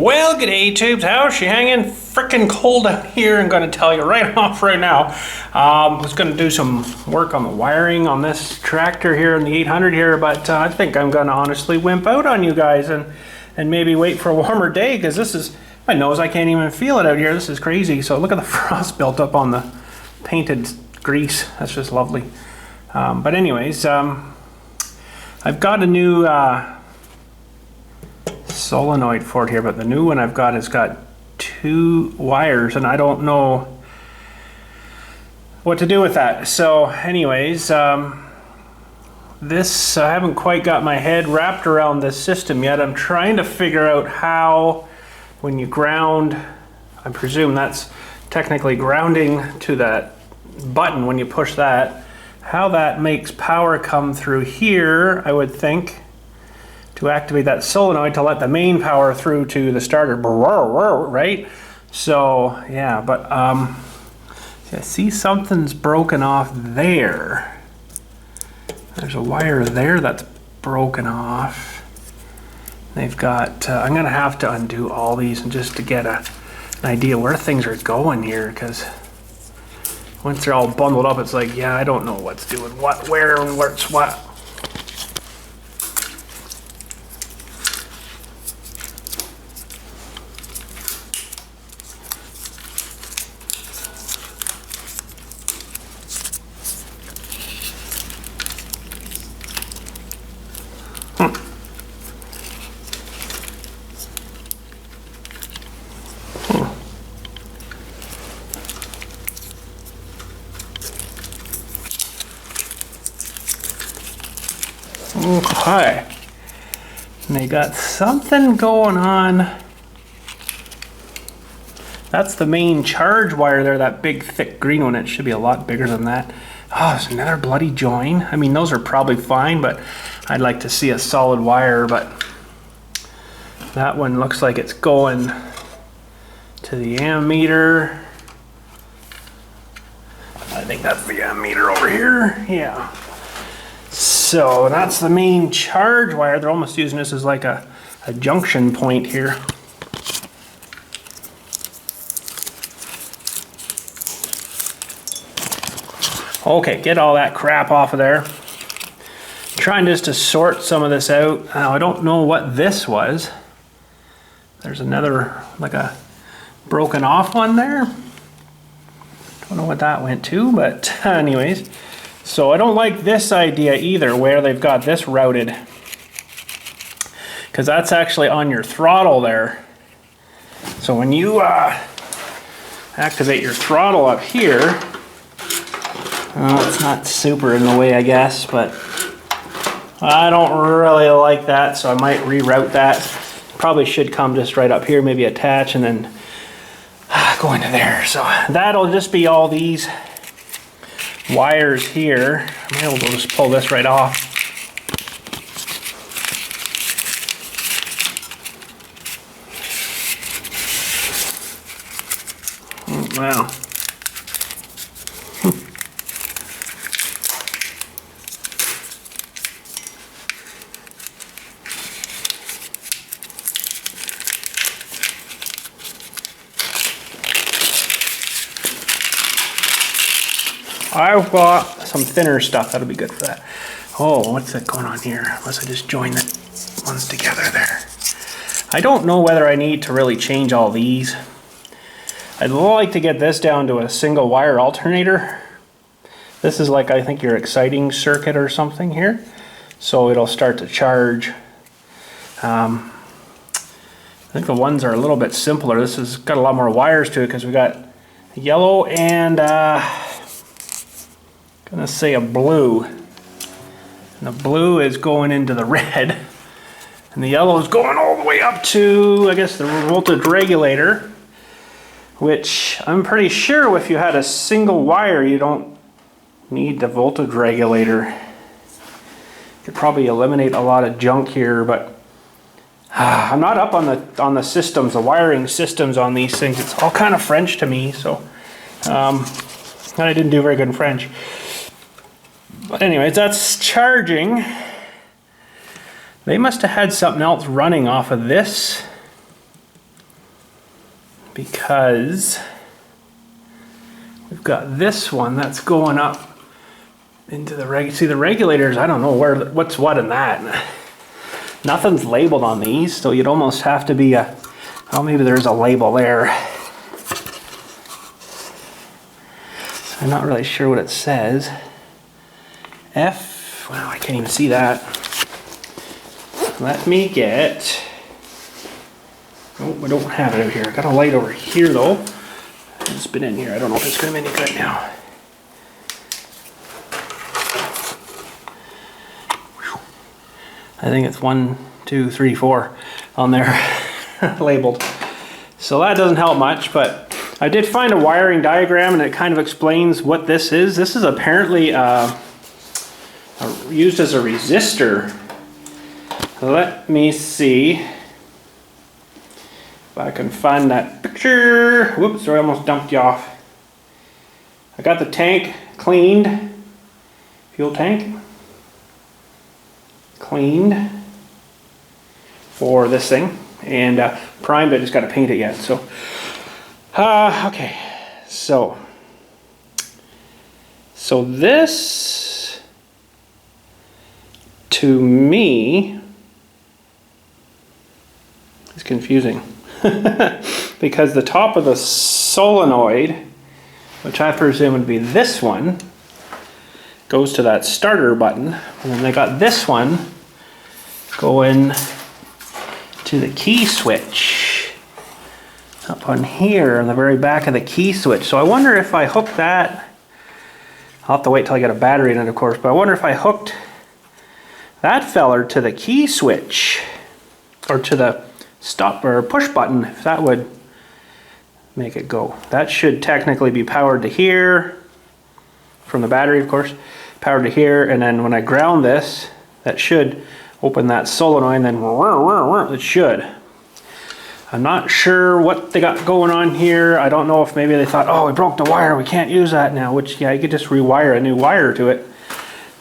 Well, g'day tubes, how's she hanging? Frickin' cold out here, I'm gonna tell you right off right now. Was gonna do some work on the wiring on this tractor here in the 800 here, but I think I'm gonna honestly wimp out on you guys and maybe wait for a warmer day, because this is, my nose, I can't even feel it out here. This is crazy. So look at the frost built up on the painted grease. That's just lovely. But anyways, I've got a new solenoid for it here, but the new one I've got has got 2 wires and I don't know what to do with that. So anyways, this, I haven't quite got my head wrapped around this system yet. I'm trying to figure out how, when you ground, I presume that's technically grounding to that button when you push that, how that makes power come through here, I would think, to activate that solenoid to let the main power through to the starter, right? So yeah, but I see something's broken off there. There's a wire there that's broken off. They've got, I'm gonna have to undo all these and just to get an idea where things are going here, because once they're all bundled up, it's like, yeah, I don't know what's doing what, where, and what's what. Okay, and they got something going on. That's the main charge wire there, that big thick green one. It should be a lot bigger than that. Oh, there's another bloody join. I mean, those are probably fine, but I'd like to see a solid wire. But that one looks like it's going to the ammeter. I think that's the ammeter over here. Yeah. So that's the main charge wire. They're almost using this as like a junction point here. Okay, get all that crap off of there. Trying just to sort some of this out. Now, I don't know what this was. There's another, like a broken off one there. Don't know what that went to, but anyways. So I don't like this idea either, where they've got this routed, because that's actually on your throttle there. So when you activate your throttle up here, it's not super in the way, I guess, but I don't really like that, so I might reroute that. Probably should come just right up here, maybe attach and then go into there. So that'll just be all these wires here. I might be able to just pull this right off. Wow. I've got some thinner stuff that'll be good for that. Oh, what's that going on here? Unless I just join the ones together there. I don't know whether I need to really change all these. I'd like to get this down to a single wire alternator. This is like, I think, your exciting circuit or something here. So it'll start to charge. I think the ones are a little bit simpler. This has got a lot more wires to it because we got yellow and gonna say a blue, and the blue is going into the red, and the yellow is going all the way up to, I guess, the voltage regulator, which I'm pretty sure if you had a single wire you don't need the voltage regulator. You could probably eliminate a lot of junk here, but I'm not up on the systems, the wiring systems on these things. It's all kind of French to me, so I didn't do very good in French. But anyways, that's charging. They must have had something else running off of this because we've got this one that's going up into the see the regulators. I don't know what's what in that. Nothing's labeled on these, so you'd almost have to be a, oh, maybe there's a label there. I'm not really sure what it says. F, well, I can't even see that. Let me get, oh, I don't have it out here. I got a light over here though. It's been in here. I don't know if it's going to be any good now. I think it's 1, 2, 3, 4 on there labeled. So that doesn't help much, but I did find a wiring diagram and it kind of explains what this is. This is apparently used as a resistor. Let me see if I can find that picture. Whoops, sorry, I almost dumped you off. I got the tank cleaned, fuel tank cleaned for this thing, and primed. I just got to paint it yet. So, okay, so this to me is confusing because the top of the solenoid, which I presume would be this one, goes to that starter button, and then they got this one going to the key switch up on here on the very back of the key switch. So I wonder if I hook that, I'll have to wait till I get a battery in it, of course, but I wonder if I hooked that feller to the key switch or to the stop or push button, if that would make it go. That should technically be powered to here from the battery, of course, powered to here, and then when I ground this, that should open that solenoid, and then it should. I'm not sure what they got going on here. I don't know if maybe they thought, oh, we broke the wire, we can't use that now, which, yeah, you could just rewire a new wire to it.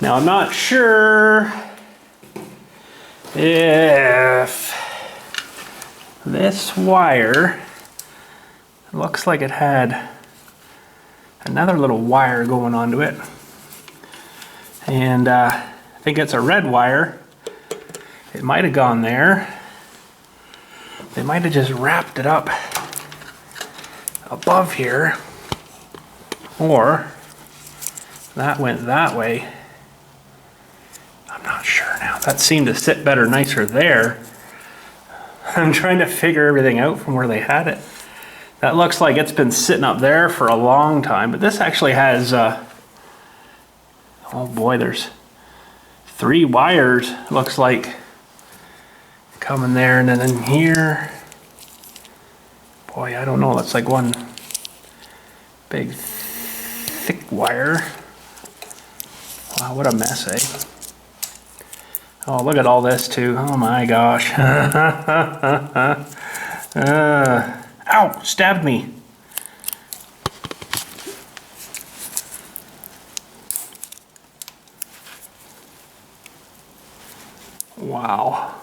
Now, I'm not sure if this wire, it looks like it had another little wire going onto it, and I think it's a red wire. It might have gone there. They might have just wrapped it up above here, or that went that way. I'm not sure now. That seemed to sit better, nicer there. I'm trying to figure everything out from where they had it. That looks like it's been sitting up there for a long time, but this actually has, oh boy, there's 3 wires, looks like, coming there, and then in here. Boy, I don't know, that's like one big thick wire. Wow, what a mess, eh? Oh, look at all this too. Oh my gosh. Ow, stabbed me. Wow.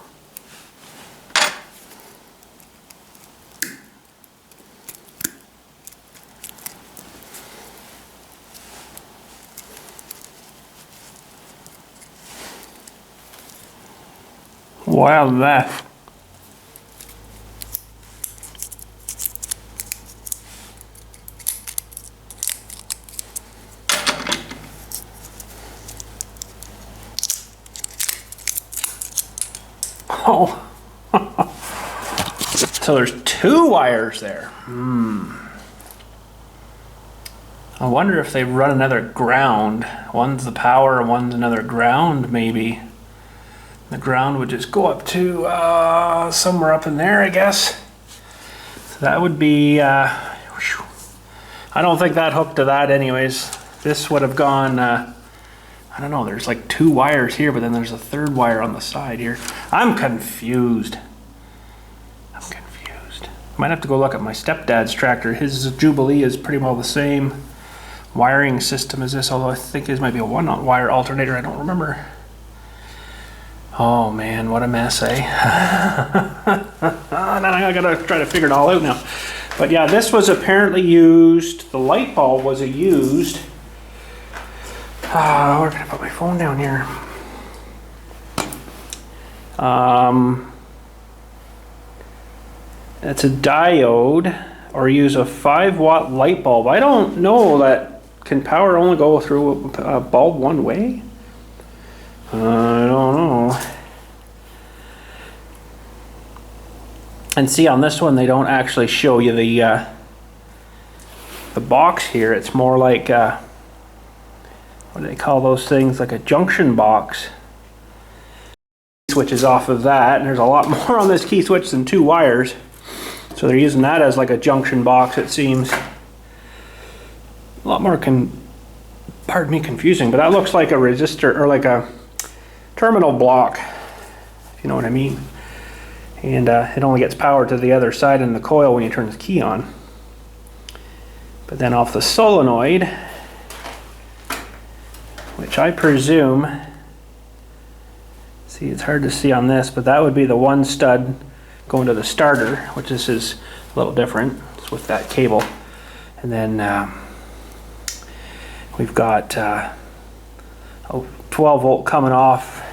Wow, that. Oh. So there's 2 wires there. I wonder if they run another ground. One's the power and one's another ground, maybe. The ground would just go up to somewhere up in there, I guess. So that would be, I don't think that hooked to that anyways. This would have gone, I don't know, there's like 2 wires here, but then there's a 3rd wire on the side here. I'm confused. Might have to go look at my stepdad's tractor. His Jubilee is pretty well the same wiring system as this, although I think his might be a 1-wire alternator, I don't remember. Oh man, what a mess, eh? And man, I gotta try to figure it all out now. But yeah, this was apparently used, the light bulb was used. Where can I put my phone down here? It's a diode, or use a 5-watt light bulb. I don't know that, can power only go through a bulb one way? I don't know. And see, on this one they don't actually show you the box here. It's more like what do they call those things, like a junction box. Switches off of that, and there's a lot more on this key switch than 2 wires, so they're using that as like a junction box. It seems a lot more pardon me, confusing, but that looks like a resistor or like a terminal block, if you know what I mean. And it only gets power to the other side in the coil when you turn the key on. But then off the solenoid, which I presume, see, it's hard to see on this, but that would be the one stud going to the starter, which this is a little different. It's with that cable. And then we've got a 12 volt coming off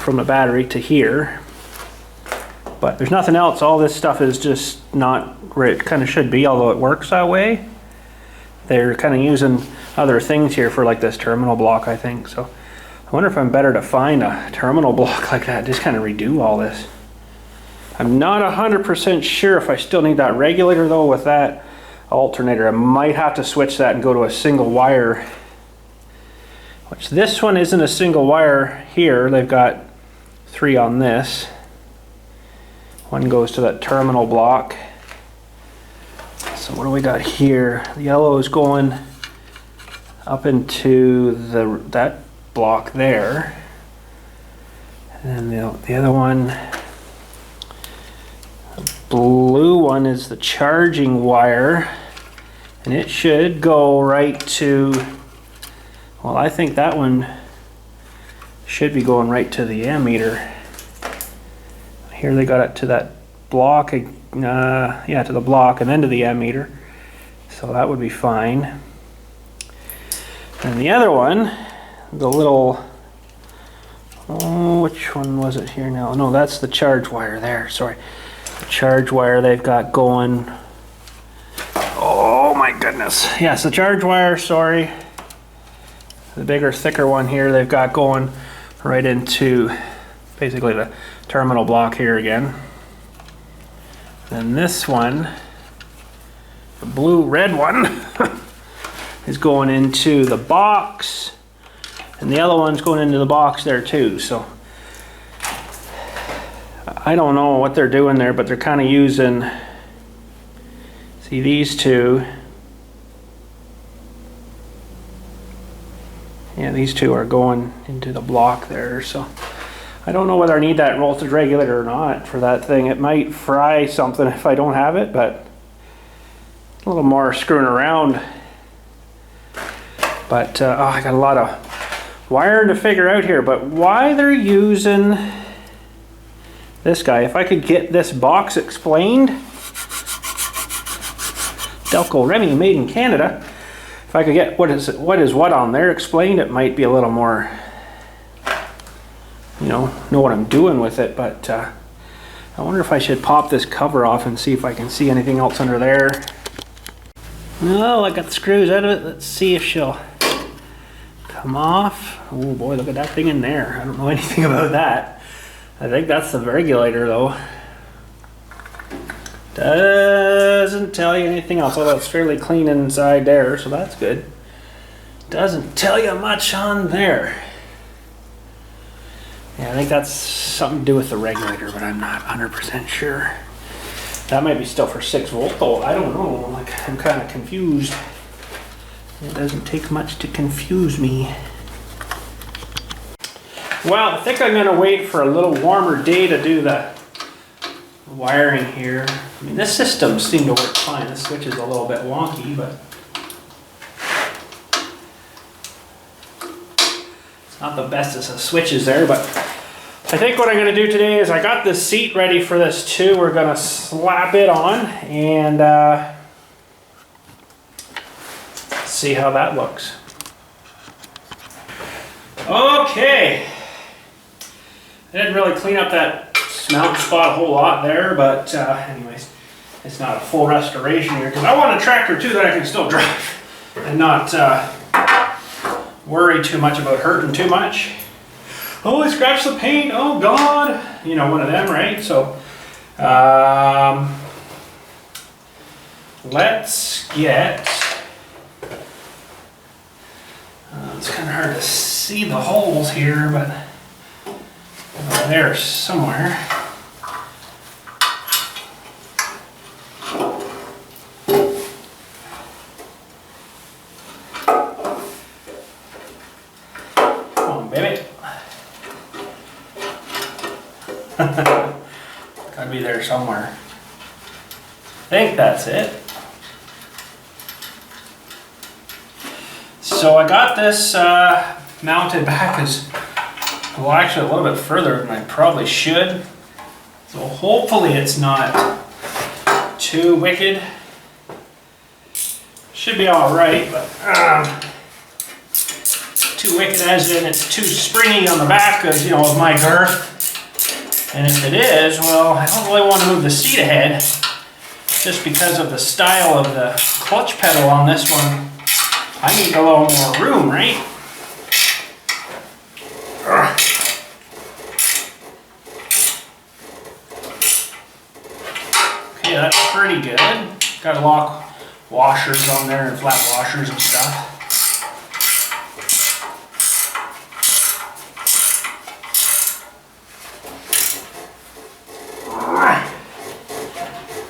from the battery to here. But there's nothing else. All this stuff is just not where it kind of should be, although it works that way. They're kind of using other things here for like this terminal block, I think. So I wonder if I'm better to find a terminal block like that, just kind of redo all this. I'm not 100% sure if I still need that regulator though with that alternator. I might have to switch that and go to a single wire, which this one isn't a single wire here. They've got 3 on this. One goes to that terminal block. So what do we got here? The yellow is going up into that block there. And then the other one, the blue one, is the charging wire. And it should go right to, well, I think that one should be going right to the ammeter. Here they got it to that block, yeah, to the block and then to the ammeter. So that would be fine. And the other one, the little, oh, which one was it here now? No, that's the charge wire there, sorry. The charge wire they've got going, oh my goodness. Yes, the charge wire, sorry. The bigger, thicker one here they've got going right into basically the terminal block here again. And this one, the blue-red one, is going into the box, and the other one's going into the box there too. So I don't know what they're doing there, but they're kind of using, see, these two. Yeah, these two are going into the block there. So I don't know whether I need that voltage regulator or not for that thing. It might fry something if I don't have it, but a little more screwing around. But oh, I got a lot of wiring to figure out here. But why they're using this guy, if I could get this box explained, Delco Remy, made in Canada. If I could get what is what on there explained, it might be a little more, you know what I'm doing with it. But I wonder if I should pop this cover off and see if I can see anything else under there. No, I got the screws out of it. Let's see if she'll come off. Oh boy, look at that thing in there. I don't know anything about that. I think that's the regulator though. Doesn't tell you anything else, although it's fairly clean inside there, so that's good. Doesn't tell you much on there. Yeah, I think that's something to do with the regulator, but I'm not 100% sure. That might be still for 6 volt though. I don't know. Like, I'm kind of confused. It doesn't take much to confuse me. Well, I think I'm going to wait for a little warmer day to do the wiring here. I mean, this system seemed to work fine. This switch is a little bit wonky, but it's not the best as the switches there. But I think what I'm going to do today is I got this seat ready for this too. We're going to slap it on and see how that looks. Okay. I didn't really clean up that mount spot a whole lot there, but anyways, it's not a full restoration here because I want a tractor too that I can still drive and not worry too much about hurting too much. Oh, I scratched the paint, oh God. You know, one of them, right? So, let's get, it's kind of hard to see the holes here, but over there somewhere. Come on, baby. Gotta be there somewhere. I think that's it. So I got this mounted back as, well, actually a little bit further than I probably should. So hopefully it's not too wicked. Should be all right, but too wicked as in it's too springy on the back because, you know, of my girth. And if it is, well, I don't really want to move the seat ahead just because of the style of the clutch pedal on this one. I need a little more room, right? Okay, that's pretty good. Got a lot of washers on there and flat washers and stuff.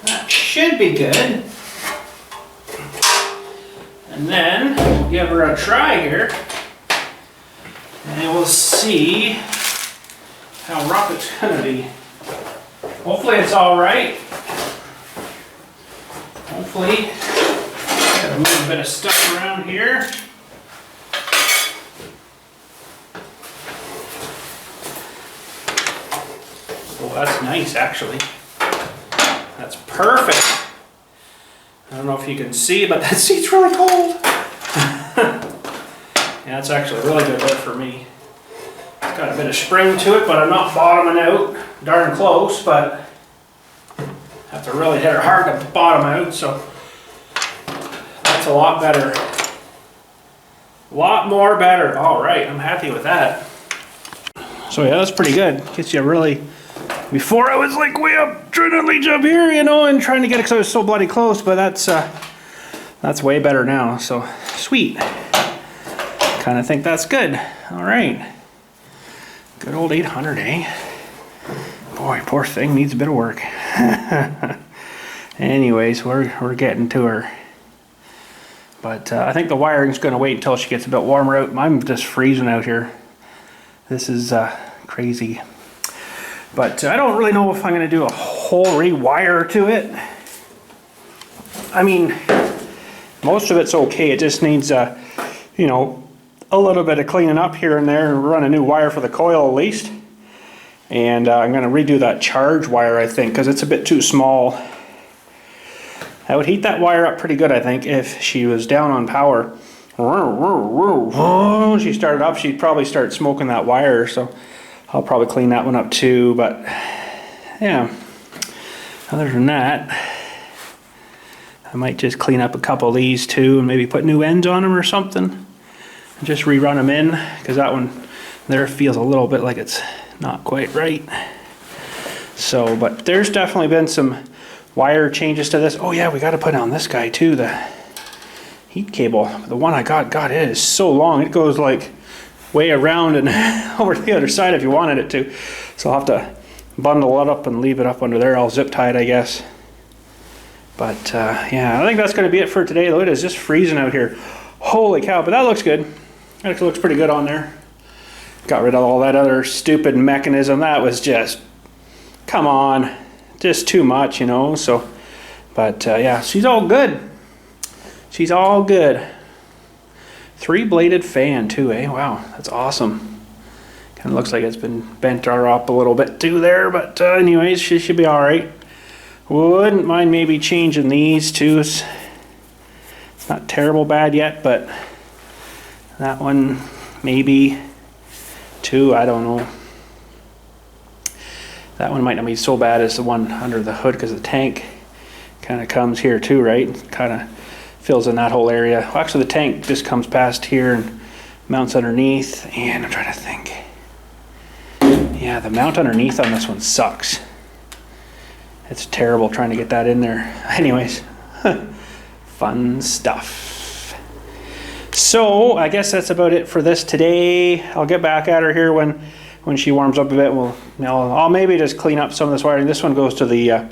That should be good. And then we'll give her a try here. And we'll see how rough it's going to be. Hopefully it's all right. Hopefully, gotta move a bit of stuff around here. Oh, that's nice actually. That's perfect. I don't know if you can see, but that seat's really cold. Yeah, it's actually a really good lift for me. It's got a bit of spring to it, but I'm not bottoming out. Darn close, but have to really hit it hard to bottom out, so that's a lot better. A lot more better. All right, I'm happy with that. So yeah, that's pretty good. Gets you really, before I was like way up, trying to reach up here, you know, and trying to get it because I was so bloody close, but that's way better now, so sweet. Kind of think that's good. All right. Good old 800, eh? Boy, poor thing needs a bit of work. Anyways, we're getting to her. But I think the wiring's going to wait until she gets a bit warmer out. I'm just freezing out here. This is crazy. But I don't really know if I'm going to do a whole rewire to it. I mean, most of it's okay. It just needs, you know, a little bit of cleaning up here and there, and run a new wire for the coil at least. And I'm going to redo that charge wire, I think, because it's a bit too small. I would heat that wire up pretty good, I think, if she was down on power. Oh, she started up, she'd probably start smoking that wire, so I'll probably clean that one up too. But yeah, other than that, I might just clean up a couple of these too and maybe put new ends on them or something. Just rerun them in, because that one there feels a little bit like it's not quite right. So, but there's definitely been some wire changes to this. Oh yeah, we got to put on this guy too, the heat cable. The one I got, God, it is so long. It goes like way around and over to the other side if you wanted it to. So I'll have to bundle it up and leave it up under there, all zip tied, I guess. But yeah, I think that's going to be it for today, though. It is just freezing out here. Holy cow, but that looks good. That looks pretty good on there. Got rid of all that other stupid mechanism. That was just, come on, just too much, you know. So, but yeah, she's all good. She's all good. 3-bladed fan too, eh? Wow, that's awesome. Kind of looks like it's been bent or up a little bit too there, but anyways, she should be all right. Wouldn't mind maybe changing these too. It's not terrible bad yet, but that one maybe too, I don't know. That one might not be so bad as the one under the hood, because the tank kind of comes here too, right? Kind of fills in that whole area. Well, actually the tank just comes past here and mounts underneath, and I'm trying to think. Yeah, the mount underneath on this one sucks. It's terrible trying to get that in there. Anyways, fun stuff. So I guess that's about it for this today. I'll get back at her here when she warms up a bit. I'll maybe just clean up some of this wiring. This one goes to the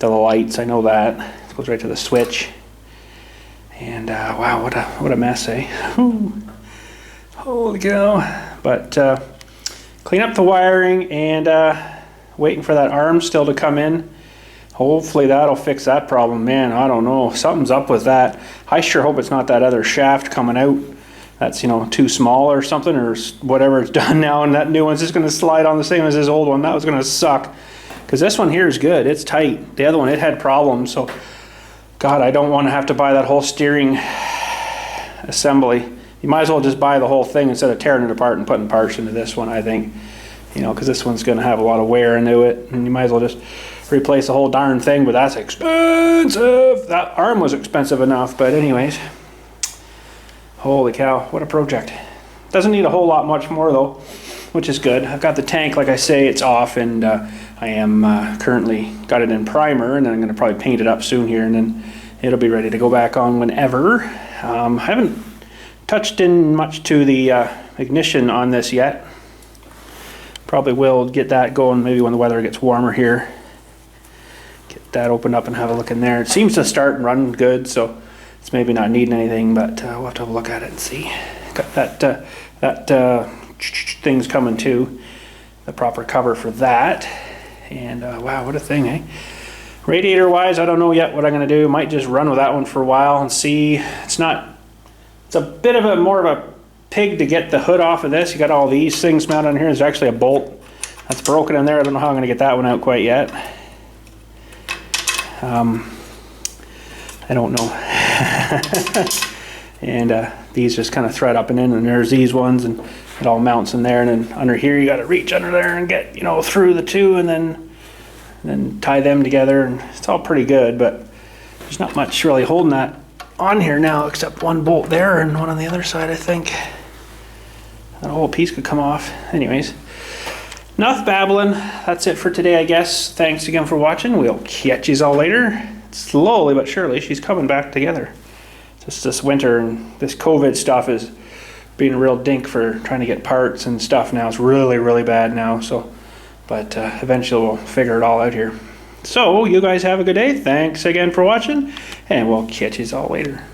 lights. I know that. It goes right to the switch. And wow, what a mess, eh? Holy cow! But clean up the wiring, and waiting for that arm still to come in. Hopefully that'll fix that problem. Man, I don't know. Something's up with that. I sure hope it's not that other shaft coming out that's, you know, too small or something, or whatever it's done now, and that new one's just going to slide on the same as his old one. That was going to suck, because this one here is good. It's tight. The other one, it had problems. So God, I don't want to have to buy that whole steering assembly. You might as well just buy the whole thing instead of tearing it apart and putting parts into this one, I think. You know, because this one's going to have a lot of wear into it, and you might as well just replace the whole darn thing. But that's expensive. That arm was expensive enough, but anyways. Holy cow, what a project. Doesn't need a whole lot much more though, which is good. I've got the tank, like I say, it's off, and I am currently got it in primer, and then I'm going to probably paint it up soon here, and then it'll be ready to go back on whenever. I haven't touched in much to the ignition on this yet. Probably will get that going maybe when the weather gets warmer here. Get that opened up and have a look in there. It seems to start and run good, so it's maybe not needing anything, but we'll have to have a look at it and see. Got that thing's coming too, the proper cover for that. And wow, what a thing, eh? Radiator wise, I don't know yet what I'm going to do. Might just run with that one for a while and see. It's a bit of a more of a pig to get the hood off of this. You got all these things mounted on here. There's actually a bolt that's broken in there. I don't know how I'm going to get that one out quite yet. I don't know. And these just kind of thread up and in, and there's these ones, and it all mounts in there, and then under here you got to reach under there and get, you know, through the two, and then tie them together, and it's all pretty good, but there's not much really holding that on here now except one bolt there and one on the other side, I think. That whole piece could come off. Anyways, enough babbling. That's it for today, I guess. Thanks again for watching. We'll catch yous all later. Slowly but surely she's coming back together. Just this winter and this COVID stuff is being a real dink for trying to get parts and stuff now. It's really bad now, so but eventually we'll figure it all out here. So you guys have a good day. Thanks again for watching, and we'll catch yous all later.